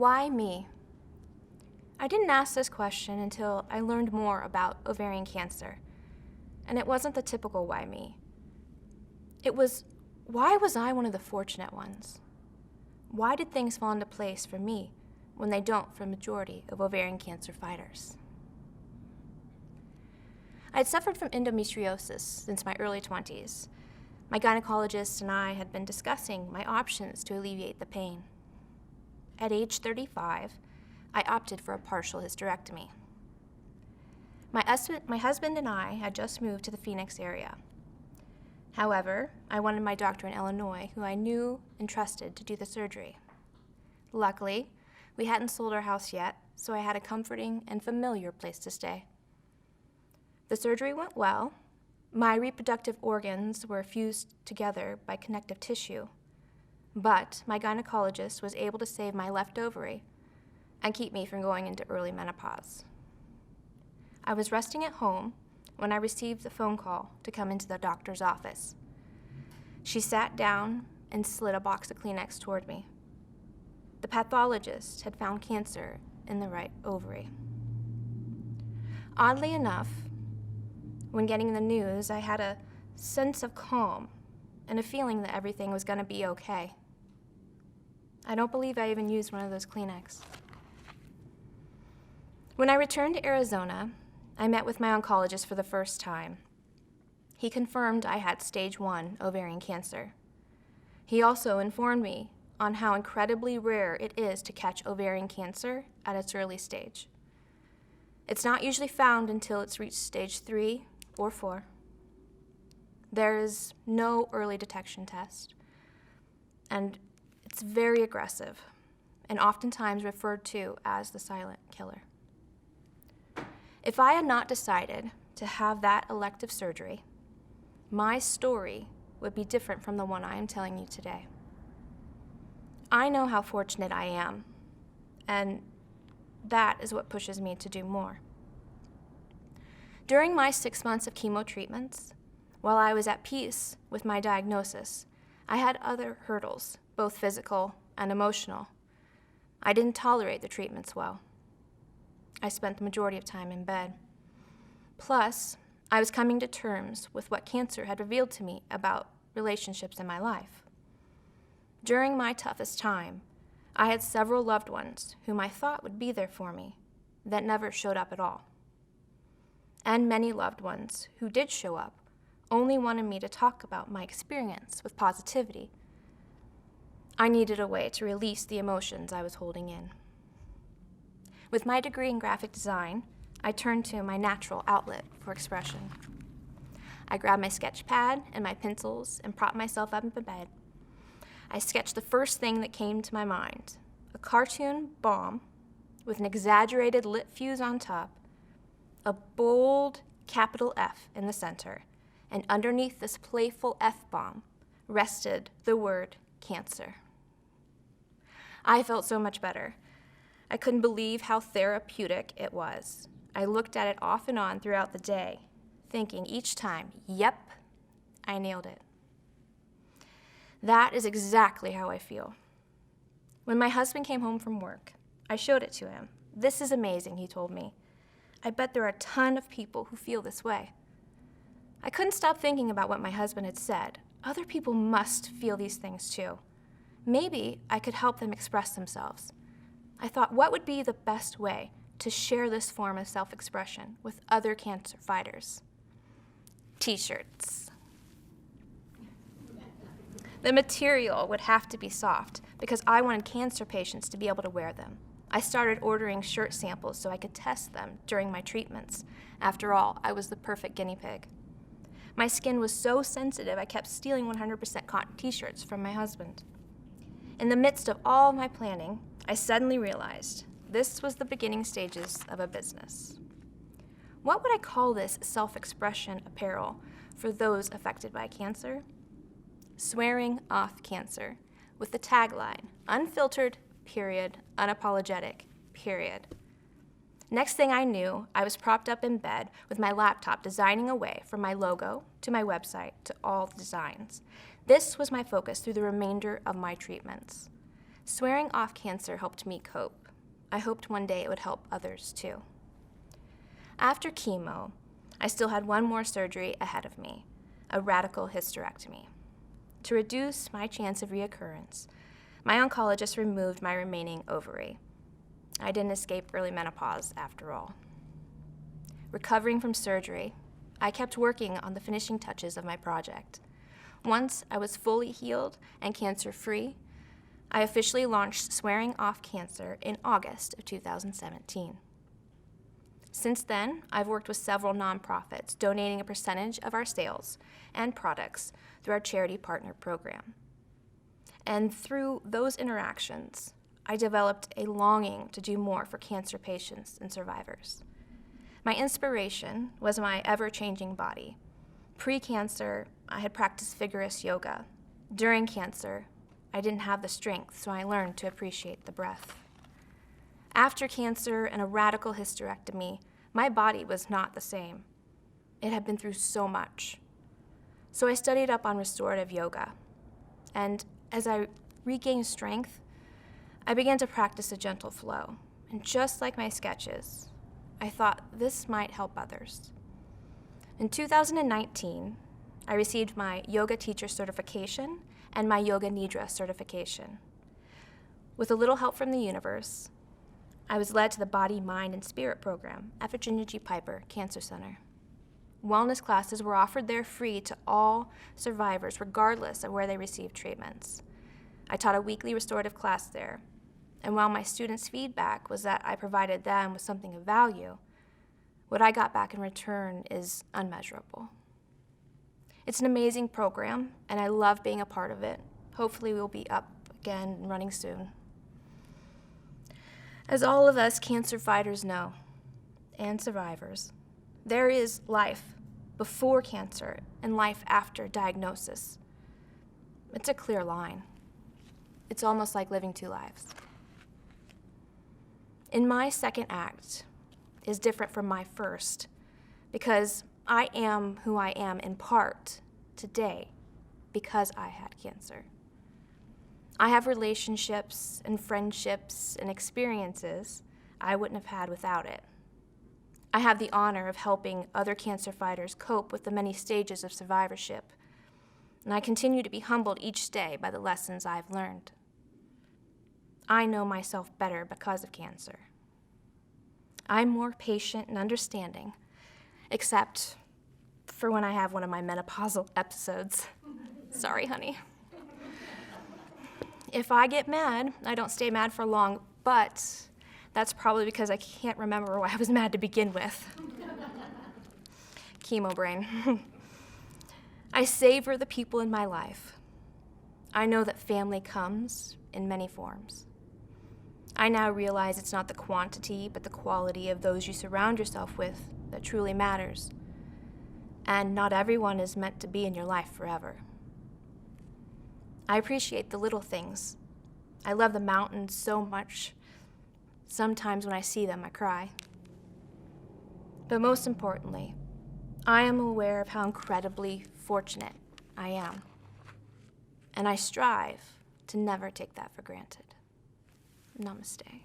Why me? I didn't ask this question until I learned more about ovarian cancer. And it wasn't the typical why me. It was, why was I one of the fortunate ones? Why did things fall into place for me when they don't for the majority of ovarian cancer fighters? I had suffered from endometriosis since my early 20s. My gynecologist and I had been discussing my options to alleviate the pain. At age 35, I opted for a partial hysterectomy. My husband and I had just moved to the Phoenix area. However, I wanted my doctor in Illinois, who I knew and trusted, to do the surgery. Luckily, we hadn't sold our house yet, so I had a comforting and familiar place to stay. The surgery went well. My reproductive organs were fused together by connective tissue, but my gynecologist was able to save my left ovary and keep me from going into early menopause. I was resting at home when I received the phone call to come into the doctor's office. She sat down and slid a box of Kleenex toward me. The pathologist had found cancer in the right ovary. Oddly enough, when getting the news, I had a sense of calm and a feeling that everything was going to be okay. I don't believe I even used one of those Kleenex. When I returned to Arizona, I met with my oncologist for the first time. He confirmed I had stage 1 ovarian cancer. He also informed me on how incredibly rare it is to catch ovarian cancer at its early stage. It's not usually found until it's reached stage 3 or 4. There is no early detection test, and it's very aggressive and oftentimes referred to as the silent killer. If I had not decided to have that elective surgery, my story would be different from the one I am telling you today. I know how fortunate I am, and that is what pushes me to do more. During my 6 months of chemo treatments, while I was at peace with my diagnosis, I had other hurdles, both physical and emotional. I didn't tolerate the treatments well. I spent the majority of time in bed. Plus, I was coming to terms with what cancer had revealed to me about relationships in my life. During my toughest time, I had several loved ones whom I thought would be there for me that never showed up at all. And many loved ones who did show up only wanted me to talk about my experience with positivity. I needed a way to release the emotions I was holding in. With my degree in graphic design, I turned to my natural outlet for expression. I grabbed my sketch pad and my pencils and propped myself up in bed. I sketched the first thing that came to my mind, a cartoon bomb with an exaggerated lit fuse on top, a bold capital F in the center, and underneath this playful F-bomb rested the word cancer. I felt so much better. I couldn't believe how therapeutic it was. I looked at it off and on throughout the day, thinking each time, yep, I nailed it. That is exactly how I feel. When my husband came home from work, I showed it to him. This is amazing, he told me. I bet there are a ton of people who feel this way. I couldn't stop thinking about what my husband had said. Other people must feel these things too. Maybe I could help them express themselves. I thought, what would be the best way to share this form of self-expression with other cancer fighters? T-shirts. The material would have to be soft because I wanted cancer patients to be able to wear them. I started ordering shirt samples so I could test them during my treatments. After all, I was the perfect guinea pig. My skin was so sensitive, I kept stealing 100% cotton T-shirts from my husband. In the midst of all my planning, I suddenly realized this was the beginning stages of a business. What would I call this self-expression apparel for those affected by cancer? Swearing off cancer, with the tagline, unfiltered, period, unapologetic, period. Next thing I knew, I was propped up in bed with my laptop designing away from my logo to my website to all the designs. This was my focus through the remainder of my treatments. Swearing off cancer helped me cope. I hoped one day it would help others too. After chemo, I still had one more surgery ahead of me, a radical hysterectomy. To reduce my chance of reoccurrence, my oncologist removed my remaining ovary. I didn't escape early menopause after all. Recovering from surgery, I kept working on the finishing touches of my project. Once I was fully healed and cancer-free, I officially launched Swearing Off Cancer in August of 2017. Since then, I've worked with several nonprofits, donating a percentage of our sales and products through our charity partner program. And through those interactions, I developed a longing to do more for cancer patients and survivors. My inspiration was my ever-changing body. Pre-cancer, I had practiced vigorous yoga. During cancer, I didn't have the strength, so I learned to appreciate the breath. After cancer and a radical hysterectomy, my body was not the same. It had been through so much. So I studied up on restorative yoga. And as I regained strength, I began to practice a gentle flow. And just like my sketches, I thought this might help others. In 2019, I received my yoga teacher certification and my yoga nidra certification. With a little help from the universe, I was led to the Body, Mind, and Spirit program at Virginia G. Piper Cancer Center. Wellness classes were offered there free to all survivors, regardless of where they received treatments. I taught a weekly restorative class there, and while my students' feedback was that I provided them with something of value, what I got back in return is unmeasurable. It's an amazing program, and I love being a part of it. Hopefully we'll be up again and running soon. As all of us cancer fighters know, and survivors, there is life before cancer and life after diagnosis. It's a clear line. It's almost like living two lives. In my second act is different from my first because I am who I am in part today because I had cancer. I have relationships and friendships and experiences I wouldn't have had without it. I have the honor of helping other cancer fighters cope with the many stages of survivorship, and I continue to be humbled each day by the lessons I've learned. I know myself better because of cancer. I'm more patient and understanding, except for when I have one of my menopausal episodes. Sorry, honey. If I get mad, I don't stay mad for long, but that's probably because I can't remember why I was mad to begin with. Chemo brain. I savor the people in my life. I know that family comes in many forms. I now realize it's not the quantity, but the quality of those you surround yourself with that truly matters. And not everyone is meant to be in your life forever. I appreciate the little things. I love the mountains so much. Sometimes when I see them, I cry. But most importantly, I am aware of how incredibly fortunate I am. And I strive to never take that for granted. Namaste.